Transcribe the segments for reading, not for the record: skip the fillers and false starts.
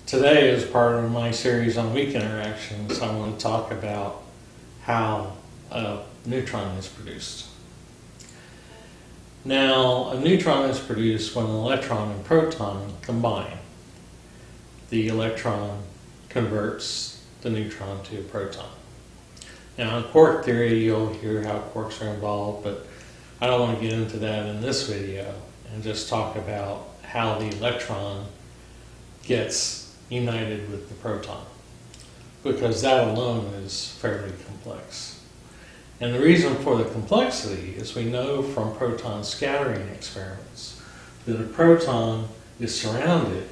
Today, as part of my series on weak interactions, I want to talk about how a neutron is produced. Now, a neutron is produced when an electron and proton combine. The electron converts the neutron to a proton. Now, in quark theory, you'll hear how quarks are involved, but I don't want to get into that in this video and just talk about how the electron gets united with the proton, because that alone is fairly complex. And the reason for the complexity is we know from proton scattering experiments that a proton is surrounded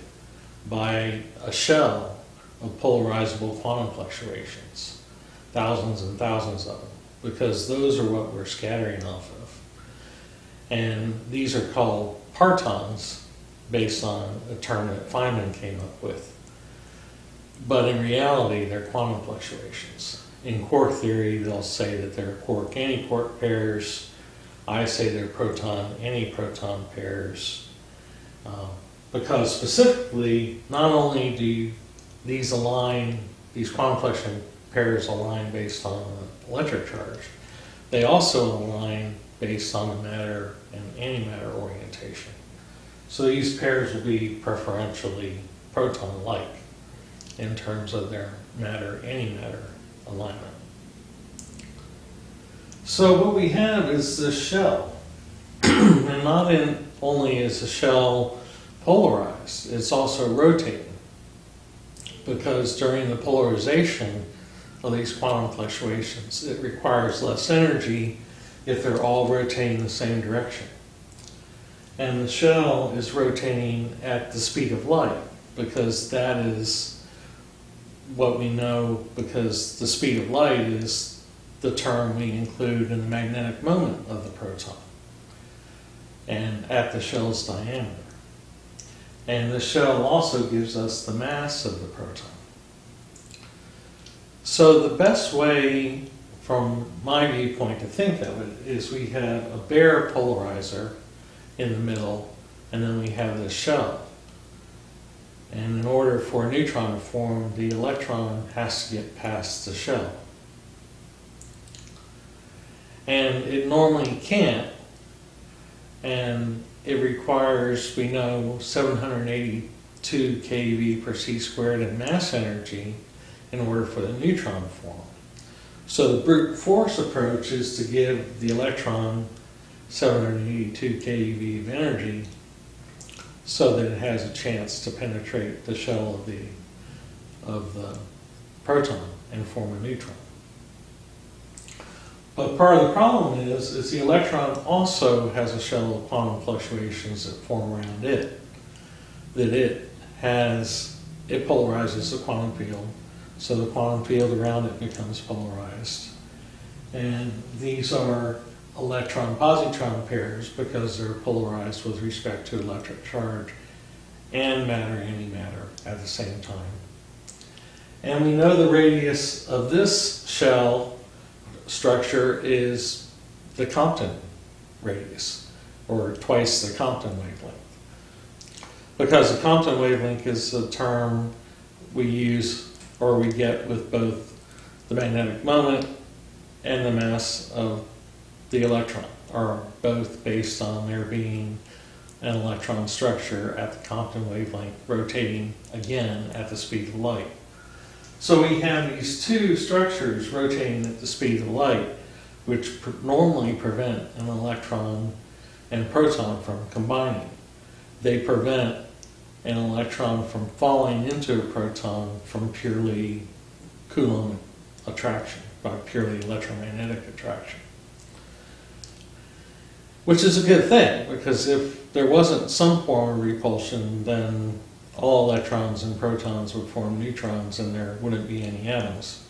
by a shell of polarizable quantum fluctuations, thousands and thousands of them, because those are what we're scattering off of. And these are called partons based on a term that Feynman came up with. But in reality, they're quantum fluctuations. In quark theory, they'll say that they're quark-antiquark pairs. I say they're proton-antiproton pairs. Because specifically, not only do these quantum fluctuation pairs align based on the electric charge, they also align based on the matter and antimatter orientation. So these pairs will be preferentially proton-like in terms of their matter-antimatter alignment. So what we have is this shell. And not only is the shell polarized, it's also rotating. Because during the polarization of these quantum fluctuations, it requires less energy if they're all rotating in the same direction. And the shell is rotating at the speed of light, because that is what we know, because the speed of light is the term we include in the magnetic moment of the proton and at the shell's diameter. And the shell also gives us the mass of the proton. So the best way, from my viewpoint, to think of it is we have a bare polarizer in the middle, and then we have this shell. And in order for a neutron to form, the electron has to get past the shell. And it normally can't, and it requires, we know, 782 keV per c squared in mass energy in order for the neutron to form. So the brute force approach is to give the electron 782 keV of energy so that it has a chance to penetrate the shell of the proton and form a neutron. But part of the problem is the electron also has a shell of quantum fluctuations that form around it. That it polarizes the quantum field, so the quantum field around it becomes polarized. And these are electron-positron pairs because they're polarized with respect to electric charge and matter-antimatter at the same time. And we know the radius of this shell structure is the Compton radius, or twice the Compton wavelength. Because the Compton wavelength is a term we use, or we get, with both the magnetic moment and the mass of the electron, are both based on there being an electron structure at the Compton wavelength rotating again at the speed of light. So we have these two structures rotating at the speed of light, which normally prevent an electron and proton from combining. They prevent an electron from falling into a proton from purely Coulomb attraction, by purely electromagnetic attraction. Which is a good thing, because if there wasn't some form of repulsion, then all electrons and protons would form neutrons and there wouldn't be any atoms.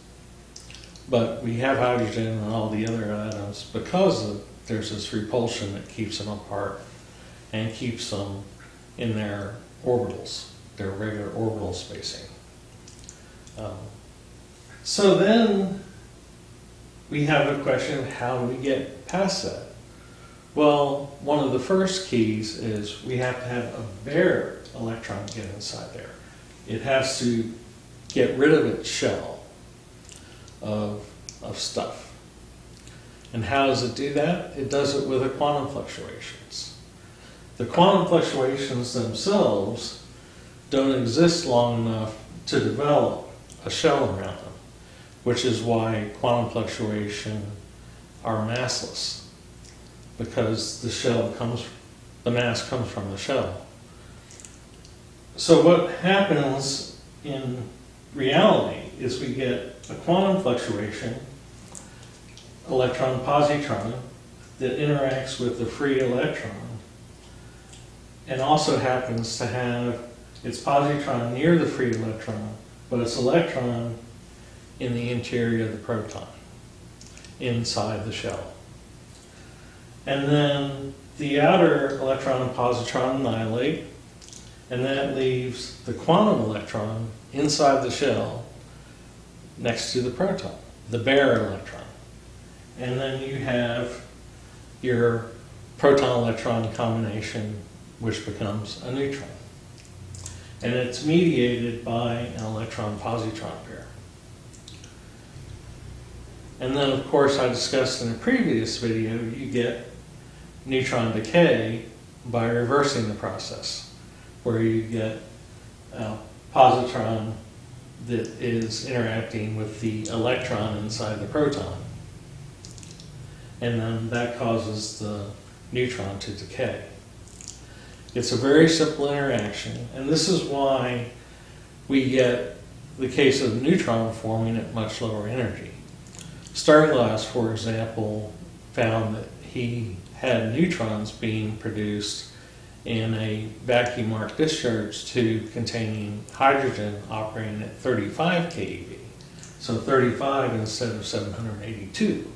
But we have hydrogen and all the other atoms because there's this repulsion that keeps them apart and keeps them in their orbitals, their regular orbital spacing. So then we have a question of how do we get past that? Well, one of the first keys is we have to have a bare electron get inside there. it has to get rid of its shell of stuff. And how does it do that? It does it with the quantum fluctuations. The quantum fluctuations themselves don't exist long enough to develop a shell around them, which is why quantum fluctuations are massless, because the mass comes from the shell. So what happens in reality is we get a quantum fluctuation, electron-positron, that interacts with the free electron, and also happens to have its positron near the free electron, but its electron in the interior of the proton, inside the shell. And then the outer electron and positron annihilate, and that leaves the quantum electron inside the shell next to the proton, the bare electron. And then you have your proton-electron combination, which becomes a neutron. And it's mediated by an electron-positron pair. And then, of course, I discussed in a previous video, you get neutron decay by reversing the process, where you get a positron that is interacting with the electron inside the proton. And then that causes the neutron to decay. It's a very simple interaction, and this is why we get the case of neutron forming at much lower energy. Starglass, for example, found that he had neutrons being produced in a vacuum arc discharge tube containing hydrogen operating at 35 keV. So 35 instead of 782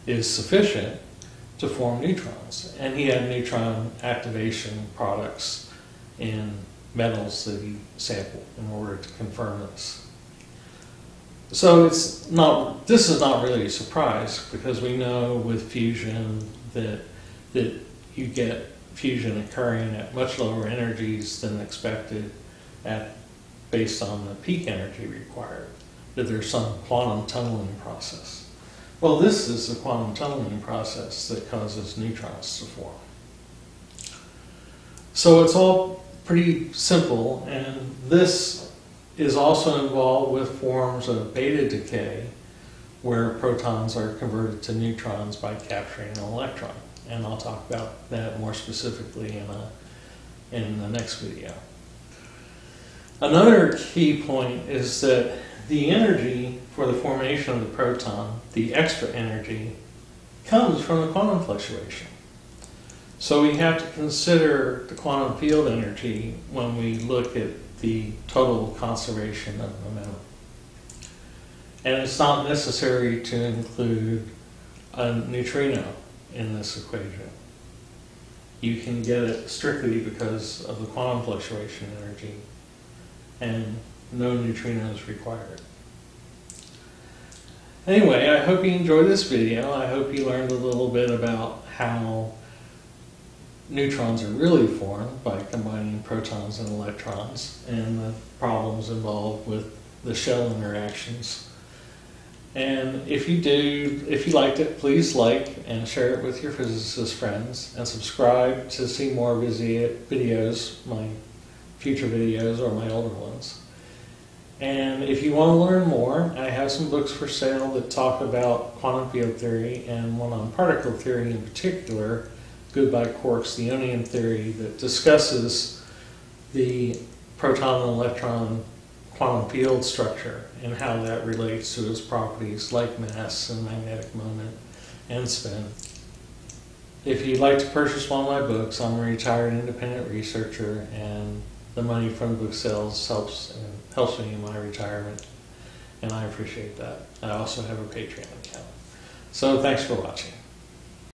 is sufficient to form neutrons. And he had neutron activation products in metals that he sampled in order to confirm this. So this is not really a surprise, because we know with fusion that you get fusion occurring at much lower energies than expected based on the peak energy required, that there's some quantum tunneling process. Well, this is the quantum tunneling process that causes neutrons to form. So it's all pretty simple, and this is also involved with forms of beta decay, where protons are converted to neutrons by capturing an electron. And I'll talk about that more specifically in the next video. Another key point is that the energy for the formation of the proton, the extra energy, comes from the quantum fluctuation. So we have to consider the quantum field energy when we look at the total conservation of momentum. And it's not necessary to include a neutrino in this equation. You can get it strictly because of the quantum fluctuation energy, and no neutrinos required. Anyway, I hope you enjoyed this video. I hope you learned a little bit about how neutrons are really formed by combining protons and electrons, and the problems involved with the shell interactions. And if you liked it, please like and share it with your physicist friends, and subscribe to see more videos, my future videos or my older ones. And if you want to learn more, I have some books for sale that talk about quantum field theory, and one on particle theory in particular, Goodbye Quarks, the Onium theory, that discusses the proton and electron quantum field structure and how that relates to its properties like mass and magnetic moment and spin. If you'd like to purchase one of my books, I'm a retired independent researcher, and the money from book sales helps me in my retirement, and I appreciate that. I also have a Patreon account. So thanks for watching.